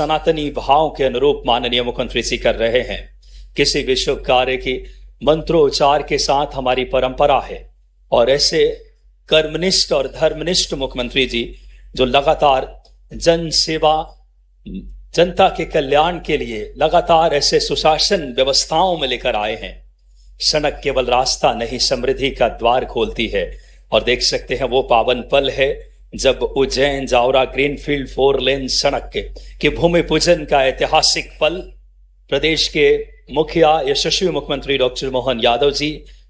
सनातनी भाव के अनुरूप माननीय मुख्यमंत्री जी कर रहे हैं। किसी विश्व कार्य की मंत्रोच्चार के साथ हमारी परंपरा है और ऐसे कर्मनिष्ठ और धर्मनिष्ठ मुख्यमंत्री जी जो लगातार जन सेवा, जनता के कल्याण के लिए लगातार ऐसे सुशासन व्यवस्थाओं में लेकर आए हैं। सड़क केवल रास्ता नहीं, समृद्धि का द्वार खोलती है। और देख सकते हैं वो पावन पल है जब उज्जैन जावरा ग्रीनफील्ड 4 लेन सड़क के भूमि पूजन का ऐतिहासिक पल प्रदेश के मुखिया यशस्वी मुख्यमंत्री डॉक्टर मोहन यादव जी,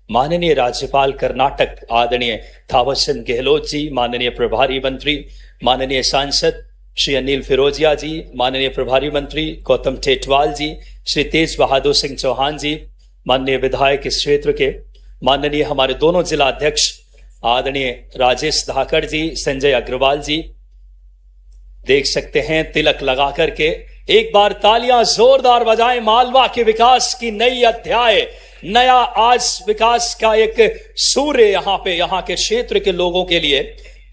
माननीय राज्यपाल कर्नाटक आदरणीय थावरचंद गहलोत जी, माननीय प्रभारी मंत्री, माननीय सांसद श्री अनिल फिरोजिया जी, माननीय प्रभारी मंत्री गौतम टेटवाल जी, श्री तेज बहादुर सिंह चौहान जी, माननीय विधायक इस क्षेत्र के, माननीय हमारे दोनों जिला अध्यक्ष आदरणीय राजेश धाकड़ जी, संजय अग्रवाल जी, देख सकते हैं तिलक लगा करके एक बार तालियां जोरदार बजाएं। मालवा के विकास की नई अध्याय, नया आज विकास का एक सूर्य यहाँ के क्षेत्र के लोगों के लिए,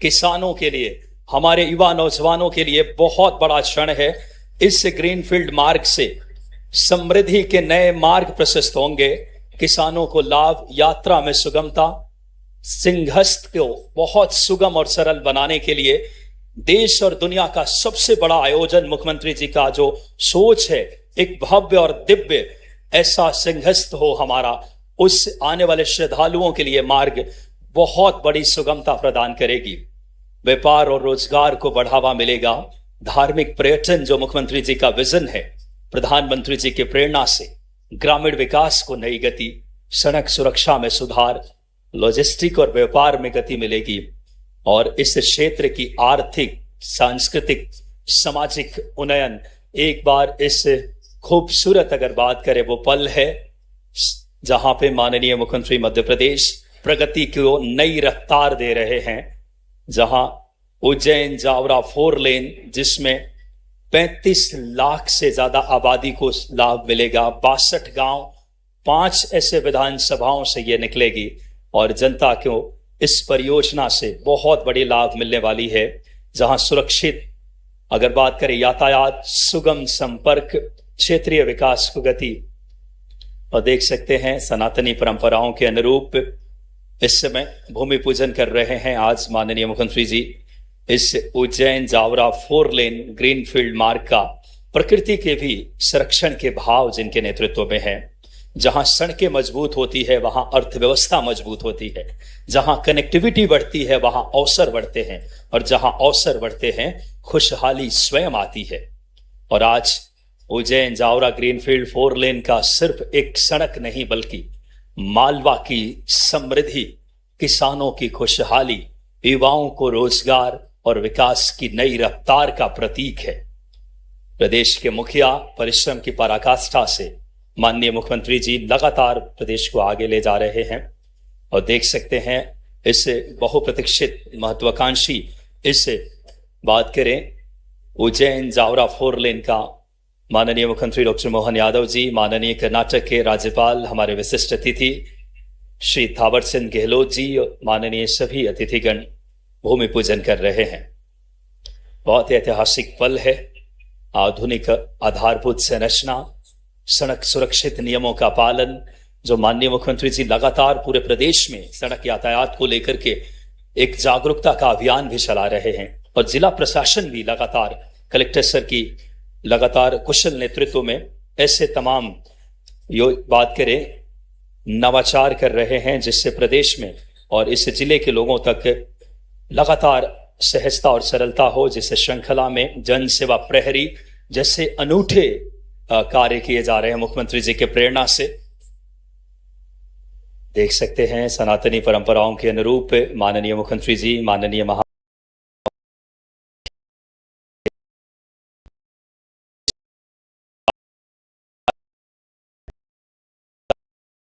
किसानों के लिए, हमारे युवा नौजवानों के लिए बहुत बड़ा क्षण है। इस ग्रीनफील्ड मार्ग से समृद्धि के नए मार्ग प्रशस्त होंगे, किसानों को लाभ, यात्रा में सुगमता, सिंहस्थ को बहुत सुगम और सरल बनाने के लिए देश और दुनिया का सबसे बड़ा आयोजन मुख्यमंत्री जी का जो सोच है, एक भव्य और दिव्य ऐसा सिंहस्थ हो हमारा, उस आने वाले श्रद्धालुओं के लिए मार्ग बहुत बड़ी सुगमता प्रदान करेगी। व्यापार और रोजगार को बढ़ावा मिलेगा। धार्मिक पर्यटन जो मुख्यमंत्री जी का विजन है, प्रधानमंत्री जी की प्रेरणा से ग्रामीण विकास को नई गति, सड़क सुरक्षा में सुधार, लॉजिस्टिक और व्यापार में गति मिलेगी और इस क्षेत्र की आर्थिक, सांस्कृतिक, सामाजिक उन्नयन, एक बार इस खूबसूरत अगर बात करें वो पल है जहां पे माननीय मुख्यमंत्री मध्य प्रदेश प्रगति को नई रफ्तार दे रहे हैं। जहां उज्जैन जावरा 4 लेन जिसमें 35 लाख से ज्यादा आबादी को लाभ मिलेगा, 62 गांव, 5 ऐसे विधानसभाओं से ये निकलेगी और जनता को इस परियोजना से बहुत बड़ी लाभ मिलने वाली है। जहां सुरक्षित अगर बात करें यातायात, सुगम संपर्क, क्षेत्रीय विकास को गति, और देख सकते हैं सनातनी परंपराओं के अनुरूप इस समय भूमि पूजन कर रहे हैं आज माननीय मुख्यमंत्री जी इस उज्जैन जावरा 4 लेन ग्रीनफील्ड मार्ग का। प्रकृति के भी संरक्षण के भाव जिनके नेतृत्व में है। जहां सड़कें मजबूत होती है वहां अर्थव्यवस्था मजबूत होती है, जहां कनेक्टिविटी बढ़ती है वहां अवसर बढ़ते हैं, और जहां अवसर बढ़ते हैं खुशहाली स्वयं आती है। और आज उज्जैन जावरा ग्रीनफील्ड 4 लेन का सिर्फ एक सड़क नहीं बल्कि मालवा की समृद्धि, किसानों की खुशहाली, युवाओं को रोजगार और विकास की नई रफ्तार का प्रतीक है। प्रदेश के मुखिया परिश्रम की पराकाष्ठा से माननीय मुख्यमंत्री जी लगातार प्रदेश को आगे ले जा रहे हैं और देख सकते हैं इस बहुप्रतीक्षित महत्वाकांक्षी इस बात करें उज्जैन जावरा 4 लेन का माननीय मुख्यमंत्री डॉक्टर मोहन यादव जी, माननीय कर्नाटक के राज्यपाल, हमारे विशिष्ट अतिथि श्री थावरचंद गहलोत जी, माननीय सभी अतिथिगण भूमि पूजन कर रहे हैं। बहुत ही ऐतिहासिक पल है। आधुनिक आधारभूत संरचना, सड़क सुरक्षित नियमों का पालन, जो माननीय मुख्यमंत्री जी लगातार पूरे प्रदेश में सड़क यातायात को लेकर के एक जागरूकता का अभियान भी चला रहे हैं और जिला प्रशासन भी लगातार कलेक्टर सर की लगातार कुशल नेतृत्व में ऐसे तमाम बात करें नवाचार कर रहे हैं जिससे प्रदेश में और इस जिले के लोगों तक लगातार सहजता और सरलता हो, जिससे श्रृंखला में जन सेवा प्रहरी जैसे अनूठे कार्य किए जा रहे हैं मुख्यमंत्री जी के प्रेरणा से। देख सकते हैं सनातनी परंपराओं के अनुरूप माननीय मुख्यमंत्री जी, माननीय महा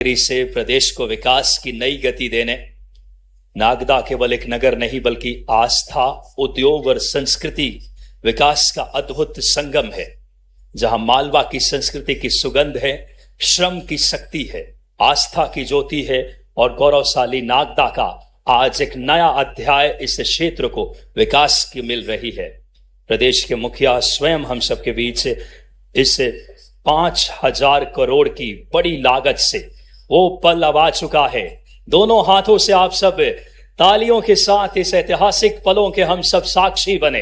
से प्रदेश को विकास की नई गति देने, नागदा केवल एक नगर नहीं बल्कि आस्था, उद्योग और संस्कृति विकास का अद्भुत संगम है। जहां मालवा की संस्कृति की सुगंध है, श्रम की शक्ति है, आस्था की ज्योति है और गौरवशाली नागदा का आज एक नया अध्याय इस क्षेत्र को विकास की मिल रही है। प्रदेश के मुखिया स्वयं हम सबके बीच इस 5,000 करोड़ की बड़ी लागत से वो पल अब आ चुका है। दोनों हाथों से आप सब तालियों के साथ इस ऐतिहासिक पलों के हम सब साक्षी बने।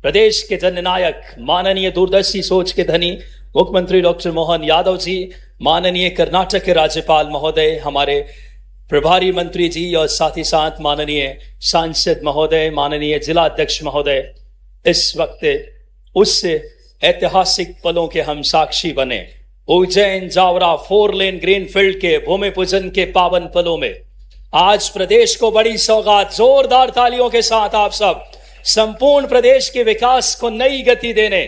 प्रदेश के जननायक, माननीय दूरदर्शी सोच के धनी मुख्यमंत्री डॉक्टर मोहन यादव जी, माननीय कर्नाटक के राज्यपाल महोदय, हमारे प्रभारी मंत्री जी और साथ ही साथ माननीय सांसद महोदय, माननीय जिला अध्यक्ष महोदय, इस वक्त उस ऐतिहासिक पलों के हम साक्षी बने। उज्जैन जावरा 4 लेन ग्रीनफील्ड के भूमि पूजन के पावन पलों में आज प्रदेश को बड़ी सौगात, जोरदार तालियों के साथ आप सब संपूर्ण प्रदेश के विकास को नई गति देने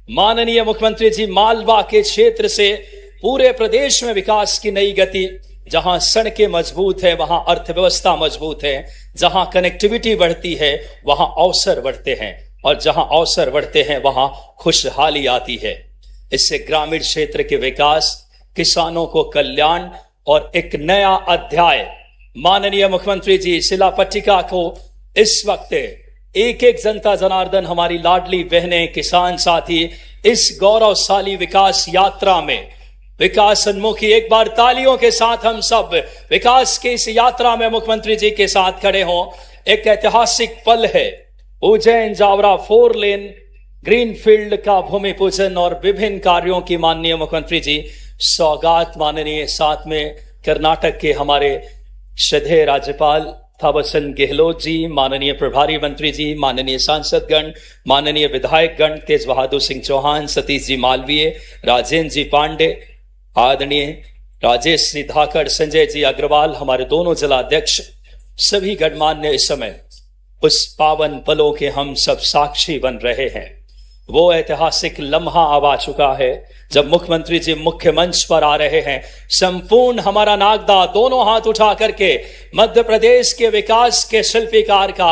माननीय मुख्यमंत्री जी मालवा के क्षेत्र से पूरे प्रदेश में विकास की नई गति, जहां सड़कें मजबूत है वहां अर्थव्यवस्था मजबूत है, जहां कनेक्टिविटी बढ़ती है वहां अवसर बढ़ते हैं, और जहां अवसर बढ़ते हैं वहां खुशहाली आती है। इससे ग्रामीण क्षेत्र के विकास, किसानों को कल्याण और एक नया अध्याय माननीय मुख्यमंत्री जी शिला पट्टिका को इस वक्त एक एक जनता जनार्दन, हमारी लाडली बहनें, किसान साथी इस गौरवशाली विकास यात्रा में विकासोन्मुखी, एक बार तालियों के साथ हम सब विकास की इस यात्रा में मुख्यमंत्री जी के साथ खड़े हों। एक ऐतिहासिक पल है उज्जैन जावरा 4 लेन ग्रीनफील्ड का भूमि पूजन और विभिन्न कार्यों की माननीय मुख्यमंत्री जी सौगात। माननीय साथ में कर्नाटक के हमारे श्रद्धेय राज्यपाल थावरचंद गहलोत जी, माननीय प्रभारी मंत्री जी, माननीय सांसदगण, माननीय विधायकगण, तेज बहादुर सिंह चौहान, सतीश जी मालवीय, राजेंद्र जी पांडे, आदरणीय राजेश जी धाकड़, संजय जी अग्रवाल, हमारे दोनों जिला अध्यक्ष, सभी गणमान्य इस समय उस पावन पलों के हम सब साक्षी बन रहे हैं। वो ऐतिहासिक लम्हा अब आ चुका है जब मुख्यमंत्री जी मुख्य मंच पर आ रहे हैं। संपूर्ण हमारा नागदा दोनों हाथ उठा करके मध्य प्रदेश के विकास के शिल्पकार का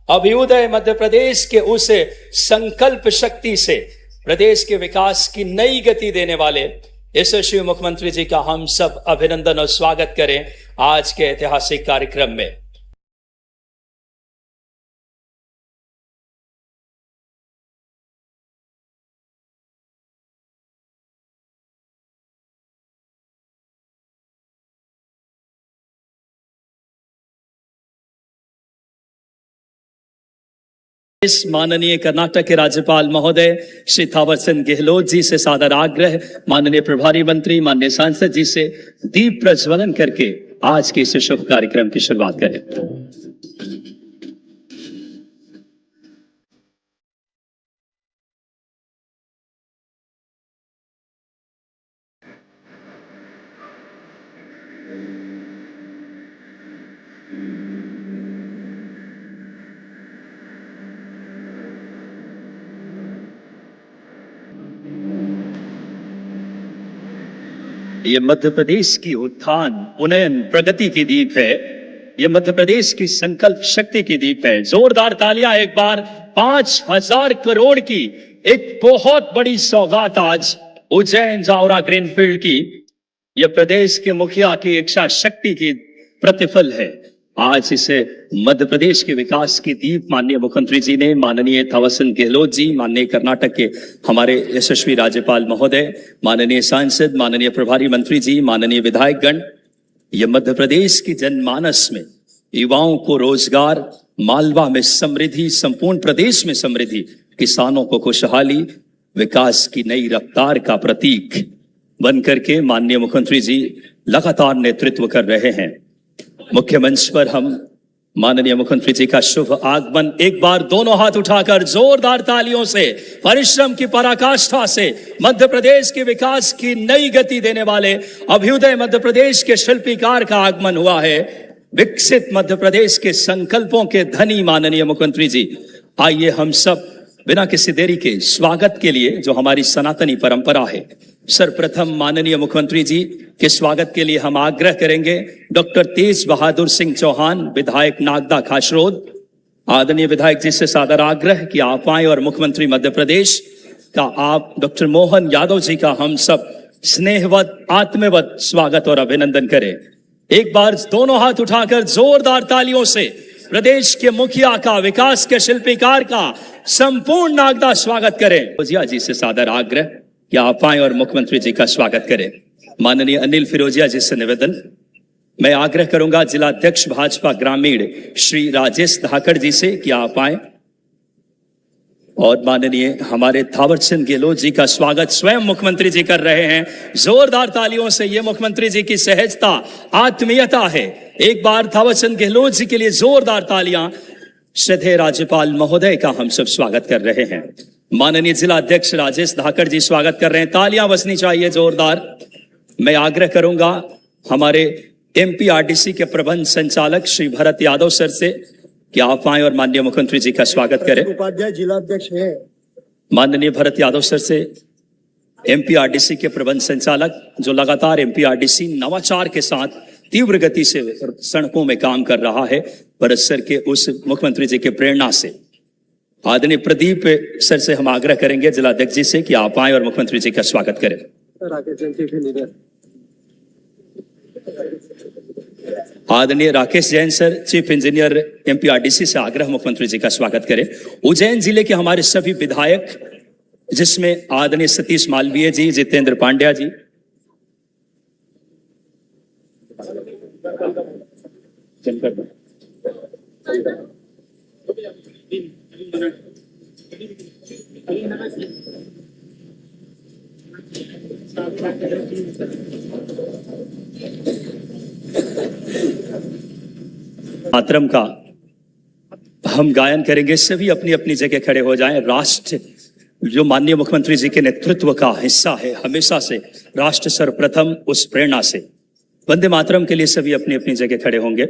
अभ्युदय, मध्य प्रदेश के उस संकल्प शक्ति से प्रदेश के विकास की नई गति देने वाले यशस्वी मुख्यमंत्री जी का हम सब अभिनंदन और स्वागत करें आज के ऐतिहासिक कार्यक्रम में। इस माननीय कर्नाटक के राज्यपाल महोदय श्री थावरचंद गहलोत जी से सादर आग्रह, माननीय प्रभारी मंत्री, माननीय सांसद जी से दीप प्रज्वलन करके आज के इस शुभ कार्यक्रम की शुरुआत करें। ये मध्य प्रदेश की उत्थान, उन्नयन, प्रगति की दीप है। ये मध्य प्रदेश की संकल्प शक्ति की दीप है। जोरदार तालियां एक बार। 5,000 करोड़ की एक बहुत बड़ी सौगात आज उज्जैन जावरा ग्रीनफील्ड की, यह प्रदेश के मुखिया की इच्छा शक्ति की प्रतिफल है। आज इसे मध्य प्रदेश के विकास की दीप माननीय मुख्यमंत्री जी ने, माननीय थावरचंद गहलोत जी, माननीय कर्नाटक के हमारे यशस्वी राज्यपाल महोदय, माननीय सांसद, माननीय प्रभारी मंत्री जी, माननीय विधायकगण, ये मध्य प्रदेश की जनमानस में युवाओं को रोजगार, मालवा में समृद्धि, संपूर्ण प्रदेश में समृद्धि, किसानों को खुशहाली, विकास की नई रफ्तार का प्रतीक बनकर के माननीय मुख्यमंत्री जी लगातार नेतृत्व कर रहे हैं। मुख्य मंच पर हम माननीय मुख्यमंत्री जी का शुभ आगमन एक बार दोनों हाथ उठाकर जोरदार तालियों से, परिश्रम की पराकाष्ठा से मध्य प्रदेश के विकास की नई गति देने वाले अभ्युदय मध्य प्रदेश के शिल्पकार का आगमन हुआ है। विकसित मध्य प्रदेश के संकल्पों के धनी माननीय मुख्यमंत्री जी, आइए हम सब बिना किसी देरी के स्वागत के लिए, जो हमारी सनातनी परंपरा है, सर्वप्रथम माननीय मुख्यमंत्री जी के स्वागत के लिए हम आग्रह करेंगे डॉक्टर तेज बहादुर सिंह चौहान, विधायक नागदा खासरोद। आदरणीय विधायक जी से सादर आग्रह कि आप आए और मुख्यमंत्री मध्य प्रदेश का आप डॉक्टर मोहन यादव जी का हम सब स्नेहवत, आत्मवत स्वागत और अभिनंदन करें। एक बार दोनों हाथ उठाकर जोरदार तालियों से प्रदेश के मुखिया का, विकास के शिल्पीकार का संपूर्ण नागदा स्वागत करें। फिरोजिया जी से सादर आग्रह कि आप आए और मुख्यमंत्री जी का स्वागत करें। माननीय अनिल फिरोजिया जी से निवेदन, मैं आग्रह करूंगा जिला अध्यक्ष भाजपा ग्रामीण श्री राजेश धाकड़ जी से कि आप आए और माननीय हमारे थावरचंद गहलोत जी का स्वागत स्वयं मुख्यमंत्री जी कर रहे हैं। जोरदार तालियों से ये मुख्यमंत्री जी की सहजता, आत्मीयता है। एक बार थावरचंद गहलोत जी के लिए जोरदार तालियां। श्रद्धेय राज्यपाल महोदय का हम सब स्वागत कर रहे हैं। माननीय जिला अध्यक्ष राजेश धाकड़ जी स्वागत कर रहे हैं। तालियां बजनी चाहिए जोरदार। मैं आग्रह करूंगा हमारे एमपीआरडीसी के प्रबंध संचालक श्री भरत यादव सर से कि आप आए और माननीय मुख्यमंत्री जी का स्वागत करें। उपाध्याय जिला अध्यक्ष है। माननीय भरत यादव सर से एमपीआरडीसी के प्रबंध संचालक जो लगातार एमपीआरडीसी नवाचार के साथ तीव्र गति से सड़कों में काम कर रहा है, भरत सर के उस मुख्यमंत्री जी के प्रेरणा से आदरणीय प्रदीप सर से हम आग्रह करेंगे जिला अध्यक्ष जी से कि आप आए और मुख्यमंत्री जी का स्वागत करें। आदरणीय Rakesh Jain sir chief engineer MPRDC से आग्रह मुख्यमंत्री जी का स्वागत करें। उज्जैन जिले के हमारे सभी विधायक जिसमें आदरणीय सतीश मालवीय जी, जितेंद्र पांड्या जी, मातरम का हम गायन करेंगे। सभी अपनी अपनी जगह खड़े हो जाएं। राष्ट्र जो माननीय मुख्यमंत्री जी के नेतृत्व का हिस्सा है, हमेशा से राष्ट्र सर्वप्रथम, उस प्रेरणा से वंदे मातरम के लिए सभी अपनी अपनी जगह खड़े होंगे।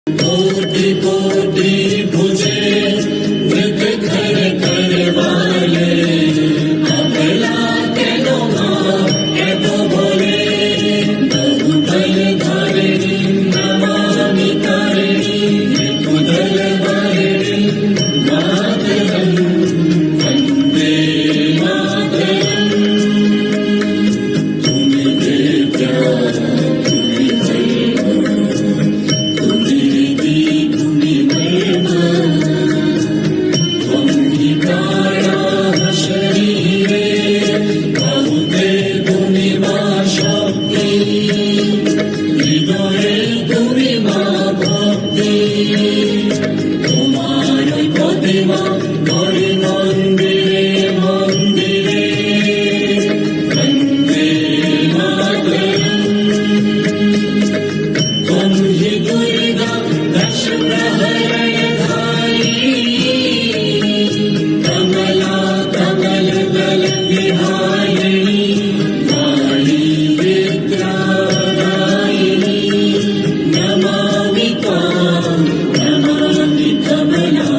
कोटि कोटि भुजे मृत घर कर वाले, अबला के लोगा के तो बोले, बहुबल धारिणी नमामि तारिणी, कुदल वारिणी मातरम, वंदे मातरम। तुम्हें दे प्यार, तुम्हें नमामि कमला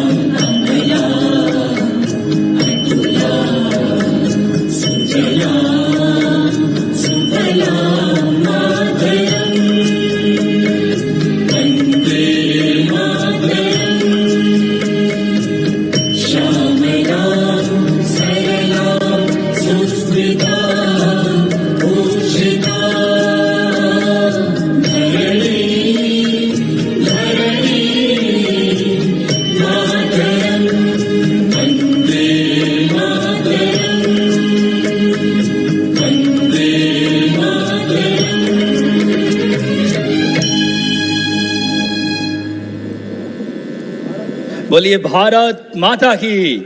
बोलिए भारत माता की।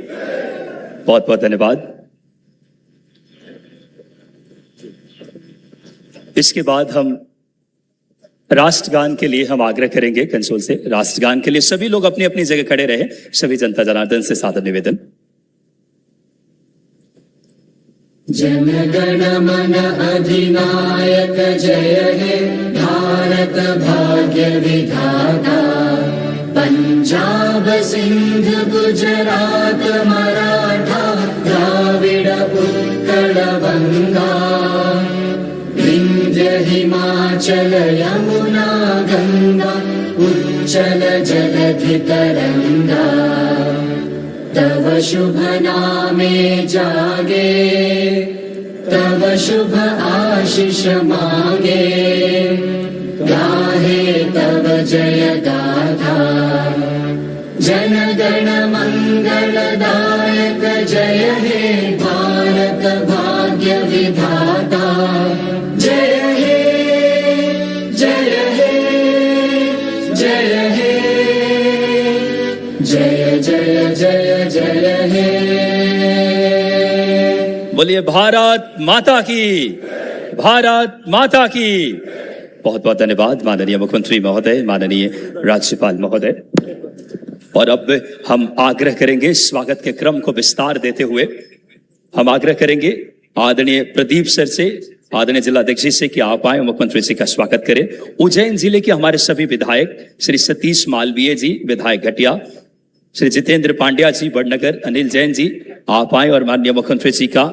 बहुत बहुत धन्यवाद। इसके बाद हम राष्ट्रगान के लिए हम आग्रह करेंगे कंसोल से। राष्ट्रगान के लिए सभी लोग अपनी अपनी जगह खड़े रहे। सभी जनता जनार्दन से सादर निवेदन। जन गण मन अधिनायक जय हे भारत भाग्य विधाता। पंजाब सिंध गुजरात मराठा द्राविड़ उत्कल बंगा। विंध्य हिमाचल यमुना गंगा उच्चल जलधि तरंगा। तव शुभ नामे जागे तव शुभ आशीष मांगे। गाहे तव जय गाथा जन गण मंगलदायक जय हे भारत भाग्य विधाता। जय हे जय हे जय हे जय जय जय जय हे। बोलिए भारत माता की। भारत माता की। बहुत बहुत धन्यवाद माननीय मुख्यमंत्री महोदय, माननीय राज्यपाल महोदय। और अब हम आग्रह करेंगे स्वागत के क्रम को विस्तार देते हुए हम आग्रह करेंगे आदरणीय प्रदीप सर से, आदरणीय जिलाध्यक्ष जी से कि आप आए मुख्यमंत्री जी का स्वागत करें। उज्जैन जिले के हमारे सभी विधायक श्री सतीश मालवीय जी, विधायक घटिया, श्री जितेंद्र पांड्या जी बड़नगर, अनिल जैन जी, आप आए और माननीय मुख्यमंत्री जी का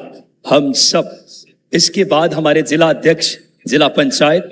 हम सब। इसके बाद हमारे जिला अध्यक्ष, जिला पंचायत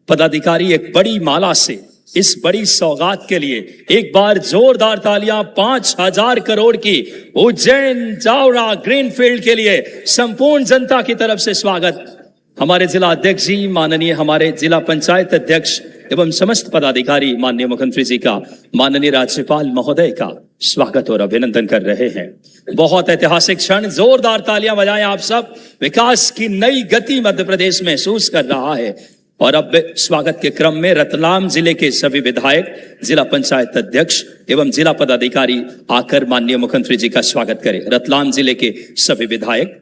पदाधिकारी एक बड़ी माला से इस बड़ी सौगात के लिए एक बार जोरदार तालियां 5,000 करोड़ की उज्जैन जावरा ग्रीनफील्ड के लिए संपूर्ण जनता की तरफ से स्वागत। हमारे जिला अध्यक्ष जी, माननीय हमारे जिला पंचायत अध्यक्ष एवं समस्त पदाधिकारी माननीय मुख्यमंत्री जी का, माननीय राज्यपाल महोदय का स्वागत और अभिनंदन कर रहे हैं। बहुत ऐतिहासिक क्षण, जोरदार तालियां बजाएं आप सब। विकास की नई गति मध्य प्रदेश महसूस कर रहा है। और अब स्वागत के क्रम में रतलाम जिले के सभी विधायक, जिला पंचायत अध्यक्ष एवं जिला पदाधिकारी आकर माननीय मुख्यमंत्री जी का स्वागत करें। रतलाम जिले के सभी विधायक,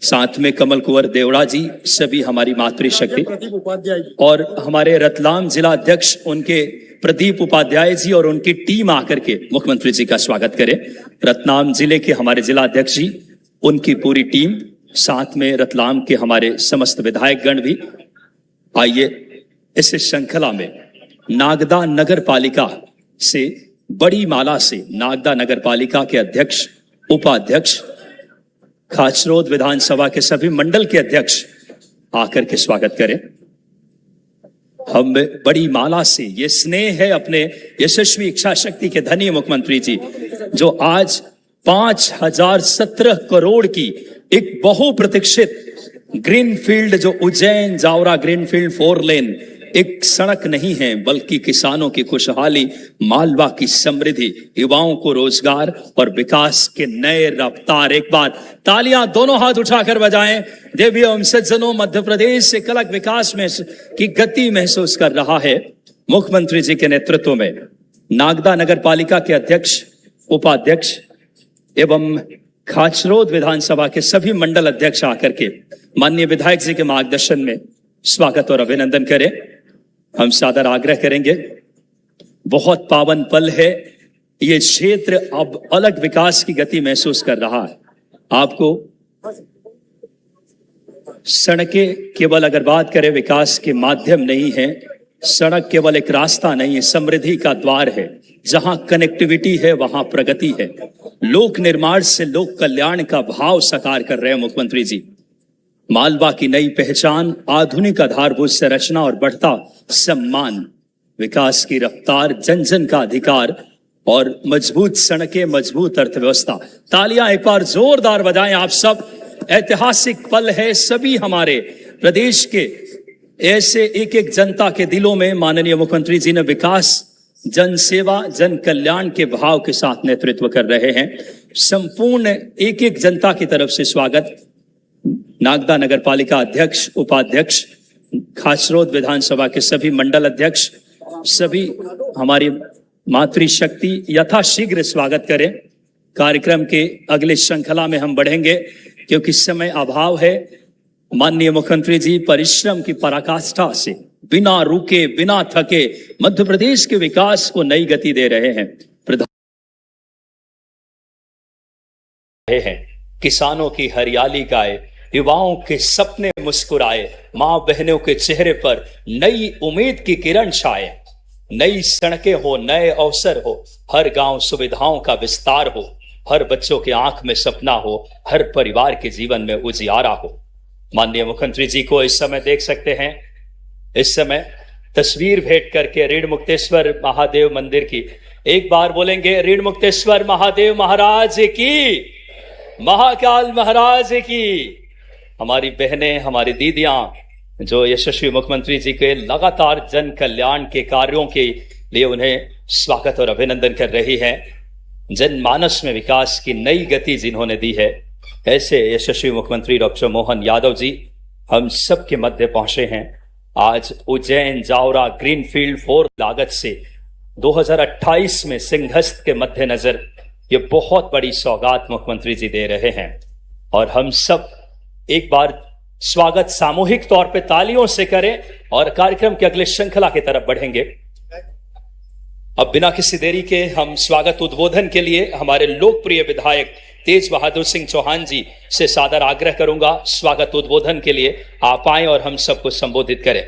साथ में कमल कुंवर देवड़ा जी, सभी हमारी मातृशक्ति, और हमारे रतलाम जिला अध्यक्ष उनके प्रदीप उपाध्याय जी और उनकी टीम आकर के मुख्यमंत्री जी का स्वागत करें। रतलाम जिले के हमारे जिला अध्यक्ष जी, उनकी पूरी टीम, साथ में रतलाम के हमारे समस्त विधायक गण भी आइए। इस श्रृंखला में नागदा नगर पालिका से बड़ी माला से नागदा नगर पालिका के अध्यक्ष, उपाध्यक्ष, खाचरोद विधानसभा के सभी मंडल के अध्यक्ष आकर के स्वागत करें। हम बड़ी माला से, ये स्नेह है अपने यशस्वी इच्छा शक्ति के धनी मुख्यमंत्री जी, जो आज 5,017 करोड़ की एक बहुप्रतीक्षित ग्रीनफील्ड, जो उज्जैन जावरा ग्रीनफील्ड 4 लेन एक सड़क नहीं है बल्कि किसानों की खुशहाली, मालवा की समृद्धि, युवाओं को रोजगार और विकास के नए रफ्तार। एक बार तालियां दोनों हाथ उठाकर बजाएं। देवियों एवं सज्जनों, मध्य प्रदेश एक अलग विकास में की गति महसूस कर रहा है। मुख्यमंत्री जी के नेतृत्व में नागदा नगर पालिका के अध्यक्ष, उपाध्यक्ष एवं खाचरोद विधानसभा के सभी मंडल अध्यक्ष आकर के माननीय विधायक जी के मार्गदर्शन में स्वागत और अभिनंदन करें। हम सादर आग्रह करेंगे, बहुत पावन पल है। ये क्षेत्र अब अलग विकास की गति महसूस कर रहा है। आपको सड़कें केवल, अगर बात करें, विकास के माध्यम नहीं है। सड़क केवल एक रास्ता नहीं है, समृद्धि का द्वार है। जहां कनेक्टिविटी है वहां प्रगति है। लोक निर्माण से लोक कल्याण का भाव साकार कर रहे हैं मुख्यमंत्री जी। मालवा की नई पहचान, आधुनिक आधारभूत संरचना और बढ़ता सम्मान, विकास की रफ्तार, जन जन का अधिकार और मजबूत सड़कें, मजबूत अर्थव्यवस्था। तालियां एक बार जोरदार बजाएं आप सब। ऐतिहासिक पल है। सभी हमारे प्रदेश के ऐसे एक एक जनता के दिलों में माननीय मुख्यमंत्री जी ने विकास, जन सेवा, जन कल्याण के भाव के साथ नेतृत्व कर रहे हैं। संपूर्ण एक एक जनता की तरफ से स्वागत। नागदा नगर पालिका अध्यक्ष, उपाध्यक्ष, खाचरोद विधानसभा के सभी मंडल अध्यक्ष, सभी हमारी मातृशक्ति यथाशीघ्र स्वागत करें। कार्यक्रम के अगले श्रृंखला में हम बढ़ेंगे क्योंकि समय अभाव है। माननीय मुख्यमंत्री जी परिश्रम की पराकाष्ठा से बिना रुके बिना थके मध्य प्रदेश के विकास को नई गति दे रहे हैं। किसानों की हरियाली गाए, युवाओं के सपने मुस्कुराए, मां बहनों के चेहरे पर नई उम्मीद की किरण छाए। नई सड़कें हो, नए अवसर हो, हर गांव सुविधाओं का विस्तार हो, हर बच्चों के आंख में सपना हो, हर परिवार के जीवन में उजियारा हो। माननीय मुख्यमंत्री जी को इस समय देख सकते हैं। इस समय तस्वीर भेंट करके ऋण मुक्तेश्वर महादेव मंदिर की एक बार बोलेंगे, ऋण मुक्तेश्वर महादेव महाराज की, महाकाल महाराज की। हमारी बहनें, हमारी दीदियां जो यशस्वी मुख्यमंत्री जी के लगातार जन कल्याण के कार्यों के लिए उन्हें स्वागत और अभिनंदन कर रही हैं। जनमानस में विकास की नई गति जिन्होंने दी है, ऐसे यशस्वी मुख्यमंत्री डॉक्टर मोहन यादव जी हम सब के मध्य पहुंचे हैं। आज उज्जैन जावरा ग्रीनफील्ड 4 लागत से 2028 में सिंहस्थ के मद्देनजर ये बहुत बड़ी सौगात मुख्यमंत्री जी दे रहे हैं और हम सब एक बार स्वागत सामूहिक तौर पे तालियों से करें और कार्यक्रम के अगले श्रृंखला की तरफ बढ़ेंगे। अब बिना किसी देरी के हम स्वागत उद्बोधन के लिए हमारे लोकप्रिय विधायक तेज बहादुर सिंह चौहान जी से सादर आग्रह करूंगा। स्वागत उद्बोधन के लिए आप आए और हम सबको संबोधित करें।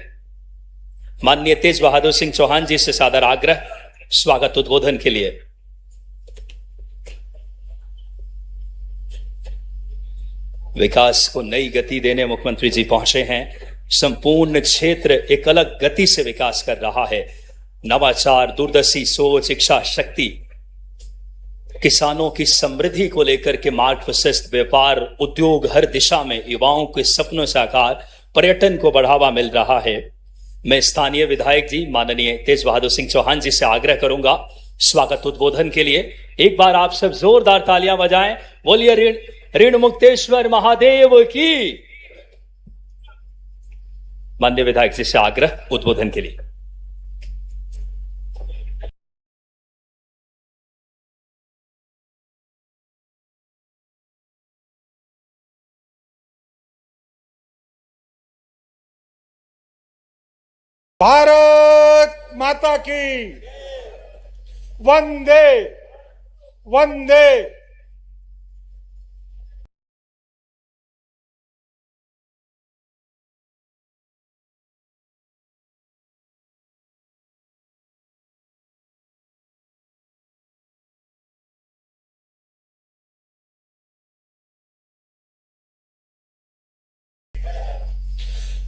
माननीय तेज बहादुर सिंह चौहान जी से सादर आग्रह स्वागत उद्बोधन के लिए। विकास को नई गति देने मुख्यमंत्री जी पहुंचे हैं। संपूर्ण क्षेत्र एक अलग गति से विकास कर रहा है। नवाचार, दूरदर्शी सोच, इच्छा शक्ति, किसानों की समृद्धि को लेकर के मार्ग प्रशस्त, व्यापार, उद्योग, हर दिशा में युवाओं के सपनों साकार, पर्यटन को बढ़ावा मिल रहा है। मैं स्थानीय विधायक जी माननीय तेज बहादुर सिंह चौहान जी से आग्रह करूंगा स्वागत उद्बोधन के लिए। एक बार आप सब जोरदार तालियां बजाएं। बोलिए ऋण मुक्तेश्वर महादेव की। माननीय विधायक जी से आग्रह उद्बोधन के लिए। भारत माता की वंदे वंदे।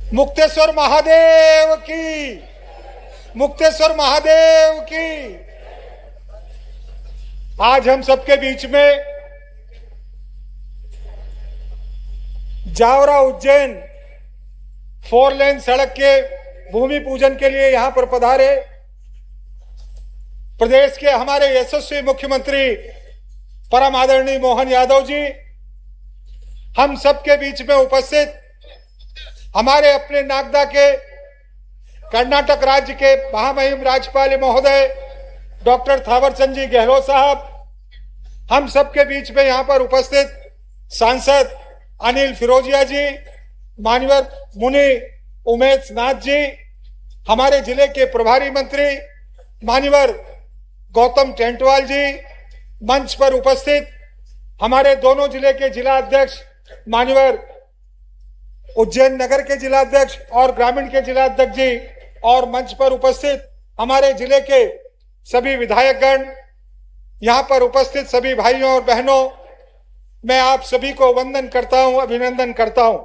मुक्तेश्वर महादेव की, मुक्तेश्वर महादेव की। आज हम सबके बीच में जावरा उज्जैन 4 लेन सड़क के भूमि पूजन के लिए यहां पर पधारे प्रदेश के हमारे यशस्वी मुख्यमंत्री परम आदरणीय मोहन यादव जी, हम सबके बीच में उपस्थित हमारे अपने नागदा के कर्नाटक राज्य के महामहिम राज्यपाल महोदय डॉक्टर थावरचंद जी गहलोत साहब, हम सबके बीच में यहाँ पर उपस्थित सांसद अनिल फिरोजिया जी, मान्यवर मुनि उमेश नाथ जी, हमारे जिले के प्रभारी मंत्री मान्यवर गौतम टेंटवाल जी, मंच पर उपस्थित हमारे दोनों जिले के जिला अध्यक्ष मान्यवर उज्जैन नगर के जिला अध्यक्ष और ग्रामीण के जिला अध्यक्ष जी, और मंच पर उपस्थित हमारे जिले के सभी विधायकगण, यहाँ पर उपस्थित सभी भाइयों और बहनों, मैं आप सभी को वंदन करता हूँ, अभिनंदन करता हूँ।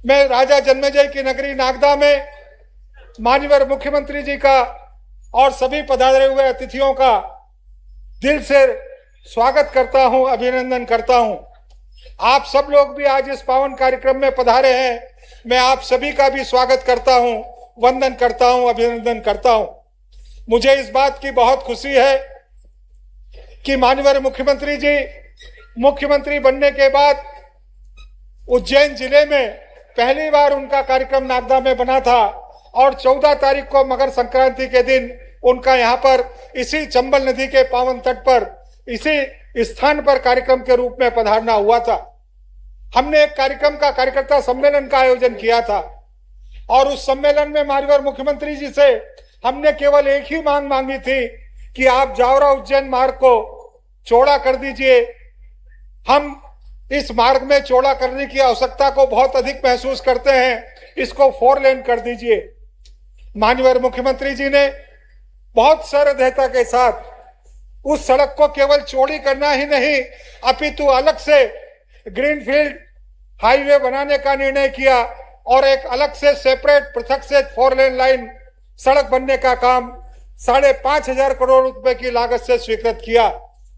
मैं राजा जन्मेजय की नगरी नागदा में माननीय मुख्यमंत्री जी का और सभी पधारे हुए अतिथियों का दिल से स्वागत करता हूँ, अभिनंदन करता हूँ। आप सब लोग भी आज इस पावन कार्यक्रम में पधारे हैं। मैं आप सभी का भी स्वागत करता हूं, वंदन करता हूं, अभिनंदन करता हूं। मुझे इस बात की बहुत खुशी है कि माननीय मुख्यमंत्री जी मुख्यमंत्री बनने के बाद उज्जैन जिले में पहली बार उनका कार्यक्रम नागदा में बना था और 14 तारीख को मकर संक्रांति के दिन उनका यहाँ पर इसी चंबल नदी के पावन तट पर इसी स्थान पर कार्यक्रम के रूप में पधारना हुआ था। हमने एक कार्यक्रम का कार्यकर्ता सम्मेलन का आयोजन किया था और उस सम्मेलन में माननीय मुख्यमंत्री जी से हमने केवल एक ही मांग मांगी थी कि आप जावरा उज्जैन मार्ग को चौड़ा कर दीजिए। हम इस मार्ग में चौड़ा करने की आवश्यकता को बहुत अधिक महसूस करते हैं, इसको 4 लेन कर दीजिए। माननीय मुख्यमंत्री जी ने बहुत सहृदयता के साथ उस सड़क को केवल चौड़ी करना ही नहीं अपितु अलग से ग्रीनफील्ड हाईवे बनाने का निर्णय किया और एक अलग से सेपरेट पृथक से 4 लेन लाइन सड़क बनने का काम 5,500 करोड़ रुपए की लागत से स्वीकृत किया,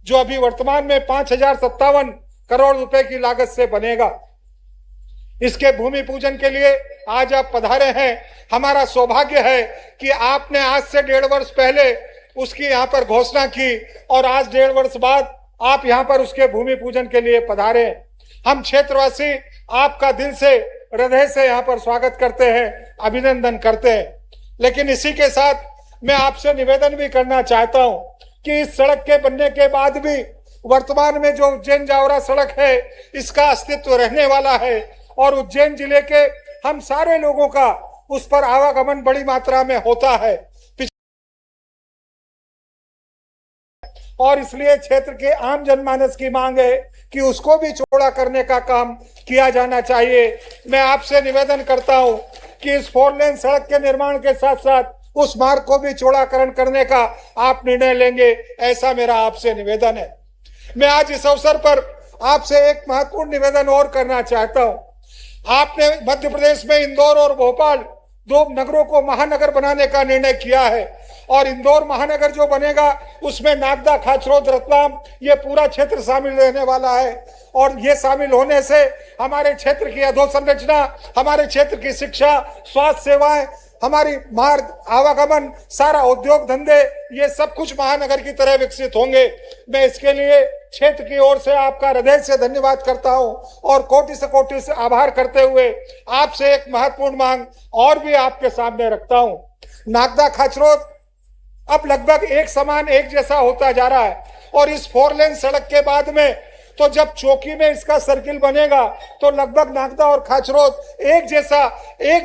जो अभी वर्तमान में 5,057 करोड़ रुपए की लागत से बनेगा। इसके भूमि पूजन के लिए आज आप पधारे हैं। हमारा सौभाग्य है कि आपने आज से 1.5 वर्ष पहले उसकी यहाँ पर घोषणा की और आज 1.5 वर्ष बाद आप यहाँ पर उसके भूमि पूजन के लिए पधारे। हम क्षेत्रवासी आपका दिल से हृदय से यहाँ पर स्वागत करते हैं, अभिनंदन करते हैं। लेकिन इसी के साथ मैं आपसे निवेदन भी करना चाहता हूं कि इस सड़क के बनने के बाद भी वर्तमान में जो उज्जैन जावरा सड़क है इसका अस्तित्व रहने वाला है और उज्जैन जिले के हम सारे लोगों का उस पर आवागमन बड़ी मात्रा में होता है और इसलिए क्षेत्र के आम जनमानस की मांग है कि उसको भी चौड़ा करने का काम किया जाना चाहिए। मैं आपसे निवेदन करता हूं कि इस 4 लेन सड़क के निर्माण के साथ साथ उस मार्ग को भी चौड़ाकरण करने का आप निर्णय लेंगे, ऐसा मेरा आपसे निवेदन है। मैं आज इस अवसर पर आपसे एक महत्वपूर्ण निवेदन और करना चाहता हूं। आपने मध्य प्रदेश में इंदौर और भोपाल 2 नगरों को महानगर बनाने का निर्णय किया है और इंदौर महानगर जो बनेगा उसमें नागदा, खाचरोद, रतलाम ये पूरा क्षेत्र शामिल रहने वाला है और ये शामिल होने से हमारे क्षेत्र की अधोसंरचना, हमारे क्षेत्र की शिक्षा, स्वास्थ्य सेवाएं, हमारी मार्ग, आवागमन, सारा उद्योग धंधे ये सब कुछ महानगर की तरह विकसित होंगे। मैं इसके लिए क्षेत्र की ओर से आपका हृदय से धन्यवाद करता हूं और कोटि से आभार करते हुए आपसे एक महत्वपूर्ण मांग और भी आपके सामने रखता हूं। नागदा खाचरोद अब लगभग एक समान एक जैसा होता जा रहा है और इस 4 लेन सड़क के बाद में तो जब चौकी में इसका सर्किल बनेगा तो लगभग नागदा और खाचरोद एक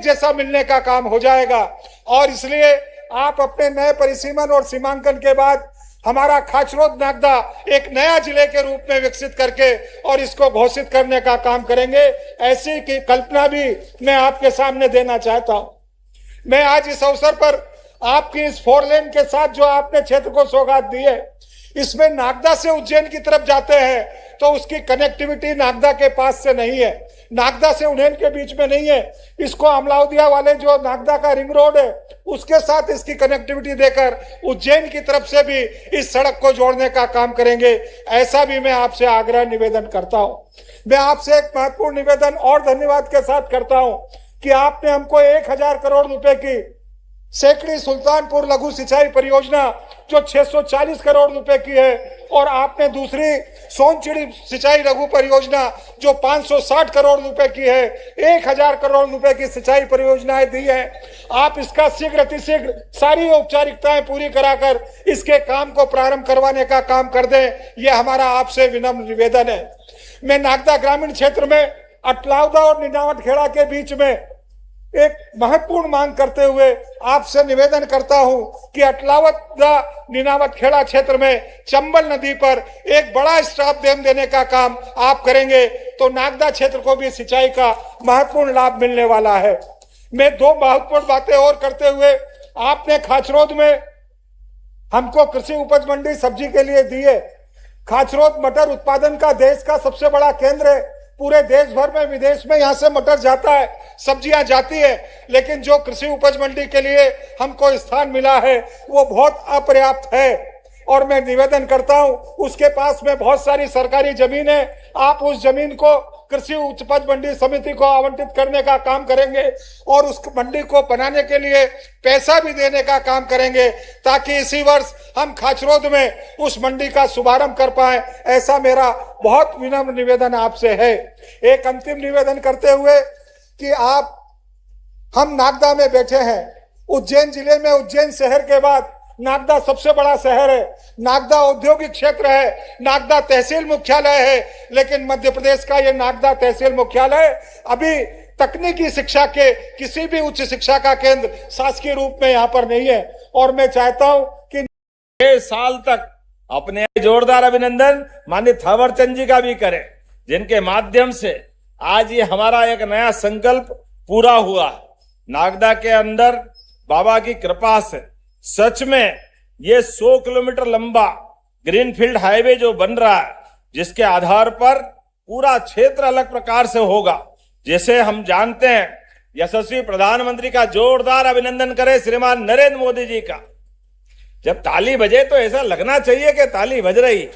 जैसा मिलने का काम हो जाएगा और इसलिए आप अपने नए परिसीमन और सीमांकन के बाद हमारा खाचरोद नागदा एक नया जिले के रूप में विकसित करके और इसको घोषित करने का काम करेंगे, ऐसी की कल्पना भी मैं आपके सामने देना चाहता हूं। मैं आज इस अवसर पर आपकी इस 4 लेन के साथ जो आपने क्षेत्र को सौगात दी है, इसमें नागदा से उज्जैन की तरफ जाते हैं तो उसकी कनेक्टिविटी नागदा के पास से नहीं है, नागदा से उन्नैन के बीच में नहीं है। इसको अमलाउदिया वाले जो नागदा का रिंग रोड है उसके साथ इसकी कनेक्टिविटी देकर उज्जैन की तरफ से भी इस सड़क को जोड़ने का काम करेंगे, ऐसा भी मैं आपसे आग्रह निवेदन करता हूं। मैं आपसे एक महत्वपूर्ण निवेदन और धन्यवाद के साथ करता हूं कि आपने हमको 1,000 करोड़ रुपए की सेकड़ी सुल्तानपुर लघु सिंचाई परियोजना जो 640 करोड़ रुपए की है और आपने दूसरी सोनचिड़ी सिंचाई लघु परियोजना जो 560 करोड़ रुपए की है, 1,000 करोड़ रुपए की सिंचाई परियोजनाएं दी है। आप इसका शीघ्र अतिशीघ्र सारी औपचारिकताएं पूरी कराकर इसके काम को प्रारंभ करवाने का काम कर दें, यह हमारा आपसे विनम्र निवेदन है। मैं नागदा ग्रामीण क्षेत्र में अटलावदा और निनावट खेड़ा के बीच में एक महत्वपूर्ण मांग करते हुए आपसे निवेदन करता हूं कि अटलावदा निनावट खेड़ा क्षेत्र में चंबल नदी पर एक बड़ा स्टॉप डैम देने का काम आप करेंगे तो नागदा क्षेत्र को भी सिंचाई का महत्वपूर्ण लाभ मिलने वाला है। मैं 2 महत्वपूर्ण बातें और करते हुए, आपने खाचरोद में हमको कृषि उपज मंडी सब्जी के लिए दी है। खाचरोद मटर उत्पादन का देश का सबसे बड़ा केंद्र है, पूरे देश भर में विदेश में यहाँ से मटर जाता है, सब्जियां जाती है, लेकिन जो कृषि उपज मंडी के लिए हमको स्थान मिला है वो बहुत अपर्याप्त है और मैं निवेदन करता हूं उसके पास में बहुत सारी सरकारी जमीन है, आप उस जमीन को कृषि उपज मंडी समिति को आवंटित करने का काम करेंगे और उस मंडी को बनाने के लिए पैसा भी देने का काम करेंगे ताकि इसी वर्ष हम खाचरोद में उस मंडी का शुभारंभ कर पाए, ऐसा मेरा बहुत विनम्र निवेदन आपसे है। एक अंतिम निवेदन करते हुए कि हम नागदा में बैठे हैं, उज्जैन जिले में उज्जैन शहर के बाद नागदा सबसे बड़ा शहर है, नागदा औद्योगिक क्षेत्र है, नागदा तहसील मुख्यालय है, लेकिन मध्य प्रदेश का ये नागदा तहसील मुख्यालय अभी तकनीकी शिक्षा के किसी भी उच्च शिक्षा का केंद्र शासकीय रूप में यहाँ पर नहीं है। और मैं चाहता हूँ कि 6 साल तक अपने जोरदार अभिनंदन माननीय थावरचंद जी का भी करें, जिनके माध्यम से आज ये हमारा एक नया संकल्प पूरा हुआ। नागदा के अंदर बाबा की कृपा से सच में ये 100 किलोमीटर लंबा ग्रीनफील्ड हाईवे जो बन रहा है, जिसके आधार पर पूरा क्षेत्र अलग प्रकार से होगा। जैसे हम जानते हैं, यशस्वी प्रधानमंत्री का जोरदार अभिनंदन करें श्रीमान नरेंद्र मोदी जी का। जब ताली बजे तो ऐसा लगना चाहिए कि ताली बज रही।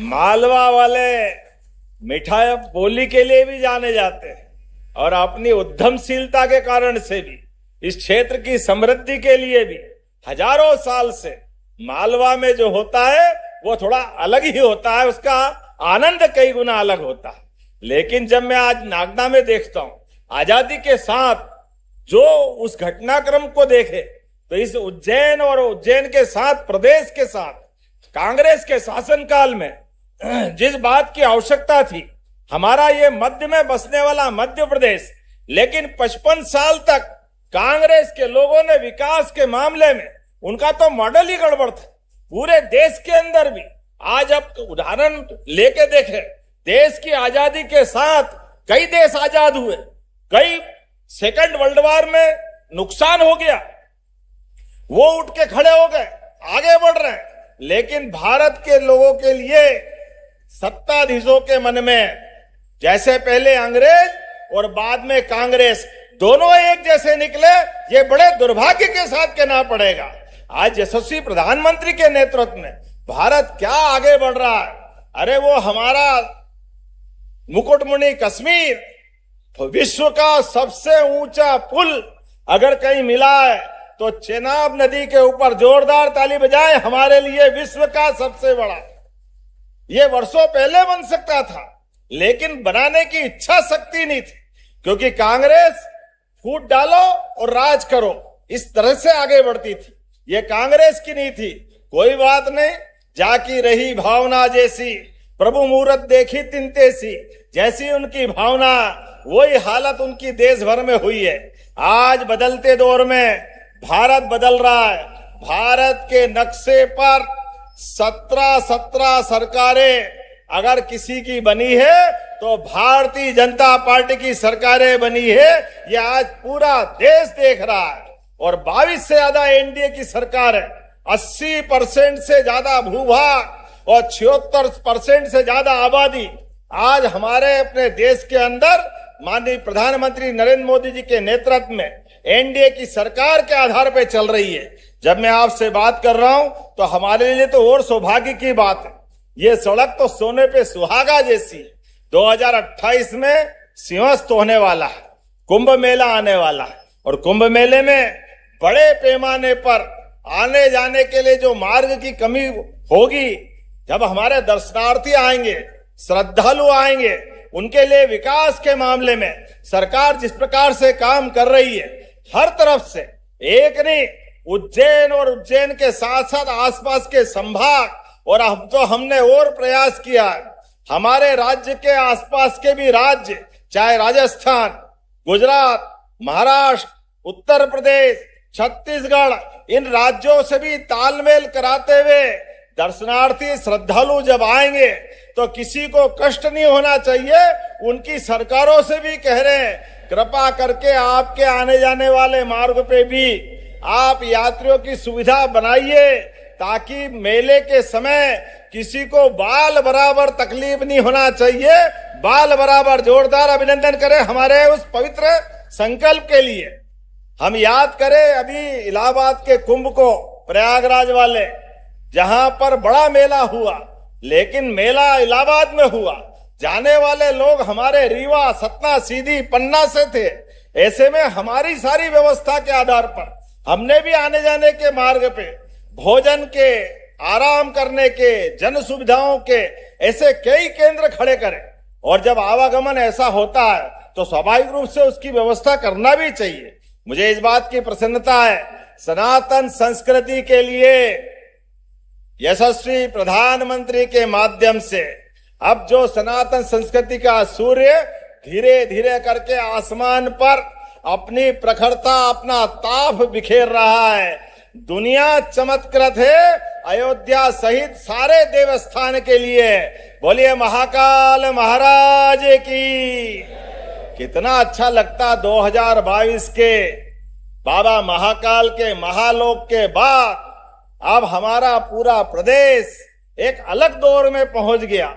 मालवा वाले मिठाई बोली के लिए भी जाने जाते हैं और अपनी उद्यमशीलता के कारण से भी इस क्षेत्र की समृद्धि के लिए भी हजारों साल से मालवा में जो होता है वो थोड़ा अलग ही होता है, उसका आनंद कई गुना अलग होता है। लेकिन जब मैं आज नागदा में देखता हूं, आजादी के साथ जो उस घटनाक्रम को देखे, तो इस उज्जैन और उज्जैन के साथ प्रदेश के साथ कांग्रेस के शासनकाल में जिस बात की आवश्यकता थी, हमारा ये मध्य में बसने वाला मध्य प्रदेश, लेकिन 55 साल तक कांग्रेस के लोगों ने विकास के मामले में उनका तो मॉडल ही गड़बड़ था। पूरे देश के अंदर भी आज अब उदाहरण लेके देखें, देश की आजादी के साथ कई देश आजाद हुए, कई सेकंड वर्ल्ड वॉर में नुकसान हो गया, वो उठ के खड़े हो गए, आगे बढ़ रहे हैं। लेकिन भारत के लोगों के लिए सत्ताधीशों के मन में जैसे पहले अंग्रेज और बाद में कांग्रेस दोनों एक जैसे निकले, ये बड़े दुर्भाग्य के साथ कहना पड़ेगा। आज यशस्वी प्रधानमंत्री के नेतृत्व में भारत क्या आगे बढ़ रहा है। अरे वो हमारा मुकुटमणि कश्मीर, तो विश्व का सबसे ऊंचा पुल अगर कहीं मिला है तो चेनाब नदी के ऊपर जोरदार ताली बजाए, हमारे लिए विश्व का सबसे बड़ा। ये वर्षों पहले बन सकता था, लेकिन बनाने की इच्छा शक्ति नहीं थी, क्योंकि कांग्रेस फूट डालो और राज करो इस तरह से आगे बढ़ती थी। ये कांग्रेस की नहीं थी। कोई बात नहीं, जाकी रही भावना जैसी, प्रभु मूरत देखी तिनते सी, जैसी उनकी भावना वही हालत उनकी देश भर में हुई है। आज बदलते दौर में भारत बदल रहा है। भारत के नक्शे पर 17 सरकारें अगर किसी की बनी है तो भारतीय जनता पार्टी की सरकारें बनी है। ये आज पूरा देश देख रहा है। और 22 से ज्यादा एनडीए की सरकार है। 80% से ज्यादा भूभाग और 76% से ज्यादा आबादी आज हमारे अपने देश के अंदर माननीय प्रधानमंत्री नरेंद्र मोदी जी के नेतृत्व में एनडीए की सरकार के आधार पर चल रही है। जब मैं आपसे बात कर रहा हूं तो हमारे लिए तो और सौभाग्य की बात है। ये सड़क तो सोने पे सुहागा जैसी 2028 में सिंहस्थ होने वाला है, कुंभ मेला आने वाला है। और कुंभ मेले में बड़े पैमाने पर आने जाने के लिए जो मार्ग की कमी होगी, जब हमारे दर्शनार्थी आएंगे, श्रद्धालु आएंगे, उनके लिए विकास के मामले में सरकार जिस प्रकार से काम कर रही है, हर तरफ से, एक नहीं, उज्जैन और उज्जैन के साथ साथ आसपास के संभाग, और अब तो हमने और प्रयास किया है, हमारे राज्य के आसपास के भी राज्य, चाहे राजस्थान, गुजरात, महाराष्ट्र, उत्तर प्रदेश, छत्तीसगढ़, इन राज्यों से भी तालमेल कराते हुए दर्शनार्थी श्रद्धालु जब आएंगे तो किसी को कष्ट नहीं होना चाहिए। उनकी सरकारों से भी कह रहे हैं, कृपा करके आपके आने जाने वाले मार्ग पे भी आप यात्रियों की सुविधा बनाइए, ताकि मेले के समय किसी को बाल बराबर तकलीफ नहीं होना चाहिए। बाल बराबर जोरदार अभिनंदन करें हमारे उस पवित्र संकल्प के लिए। हम याद करें अभी इलाहाबाद के कुंभ को, प्रयागराज वाले, जहां पर बड़ा मेला हुआ, लेकिन मेला इलाहाबाद में हुआ, जाने वाले लोग हमारे रीवा, सतना, सीधी, पन्ना से थे। ऐसे में हमारी सारी व्यवस्था के आधार पर हमने भी आने जाने के मार्ग पे भोजन के, आराम करने के, जन सुविधाओं के ऐसे कई केंद्र खड़े करें। और जब आवागमन ऐसा होता है तो स्वाभाविक रूप से उसकी व्यवस्था करना भी चाहिए। मुझे इस बात की प्रसन्नता है सनातन संस्कृति के लिए यशस्वी प्रधानमंत्री के माध्यम से अब जो सनातन संस्कृति का सूर्य धीरे धीरे करके आसमान पर अपनी प्रखरता, अपना ताप बिखेर रहा है। दुनिया चमत्कृत है अयोध्या सहित सारे देवस्थान के लिए। बोलिए महाकाल महाराज की। कितना अच्छा लगता 2022 के बाबा महाकाल के महालोक के बाद अब हमारा पूरा प्रदेश एक अलग दौर में पहुंच गया।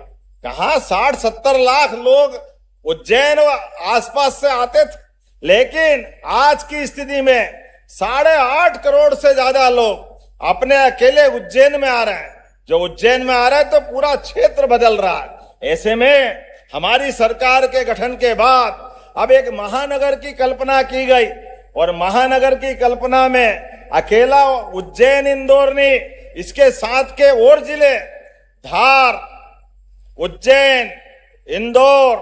कहां 60-70 लाख लोग उज्जैन व आसपास से आते थे, लेकिन आज की स्थिति में 8.5 करोड़ से ज्यादा लोग अपने अकेले उज्जैन में आ रहे हैं। जो उज्जैन में आ रहे हैं तो पूरा क्षेत्र बदल रहा है। ऐसे में हमारी सरकार के गठन के बाद अब एक महानगर की कल्पना की गई और महानगर की कल्पना में अकेला उज्जैन इंदौर नहीं, इसके साथ के और जिले धार, उज्जैन, इंदौर,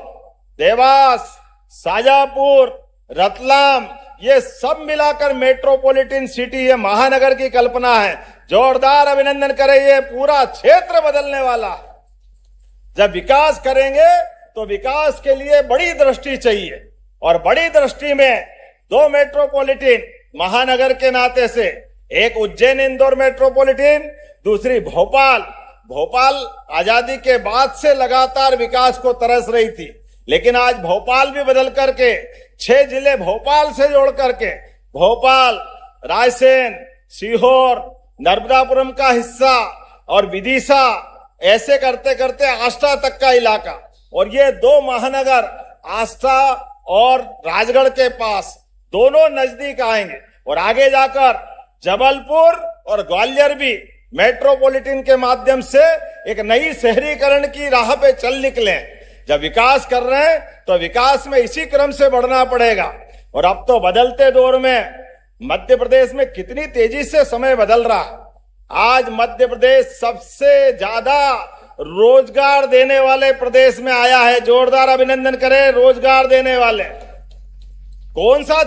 देवास, शाजापुर, रतलाम, ये सब मिलाकर मेट्रोपॉलिटन सिटी, ये महानगर की कल्पना है। जोरदार अभिनंदन करें, ये पूरा क्षेत्र बदलने वाला है। जब विकास करेंगे तो विकास के लिए बड़ी दृष्टि चाहिए और बड़ी दृष्टि में 2 मेट्रोपॉलिटन महानगर के नाते से, एक उज्जैन इंदौर मेट्रोपॉलिटन, दूसरी भोपाल। भोपाल आजादी के बाद से लगातार विकास को तरस रही थी, लेकिन आज भोपाल भी बदल करके 6 जिले भोपाल से जोड़ करके भोपाल, रायसेन, सीहोर, नर्मदापुरम का हिस्सा और विदिशा, ऐसे करते करते आष्टा तक का इलाका, और ये 2 महानगर आष्टा और राजगढ़ के पास दोनों नजदीक आएंगे और आगे जाकर जबलपुर और ग्वालियर भी मेट्रोपॉलिटन के माध्यम से एक नई शहरीकरण की राह पे चल निकले। जब विकास कर रहे हैं तो विकास में इसी क्रम से बढ़ना पड़ेगा। और अब तो बदलते दौर में मध्य प्रदेश में कितनी तेजी से समय बदल रहा है। आज मध्य प्रदेश सबसे ज्यादा रोजगार देने वाले प्रदेश में आया है। जोरदार अभिनंदन करें रोजगार देने वाले। कौन सा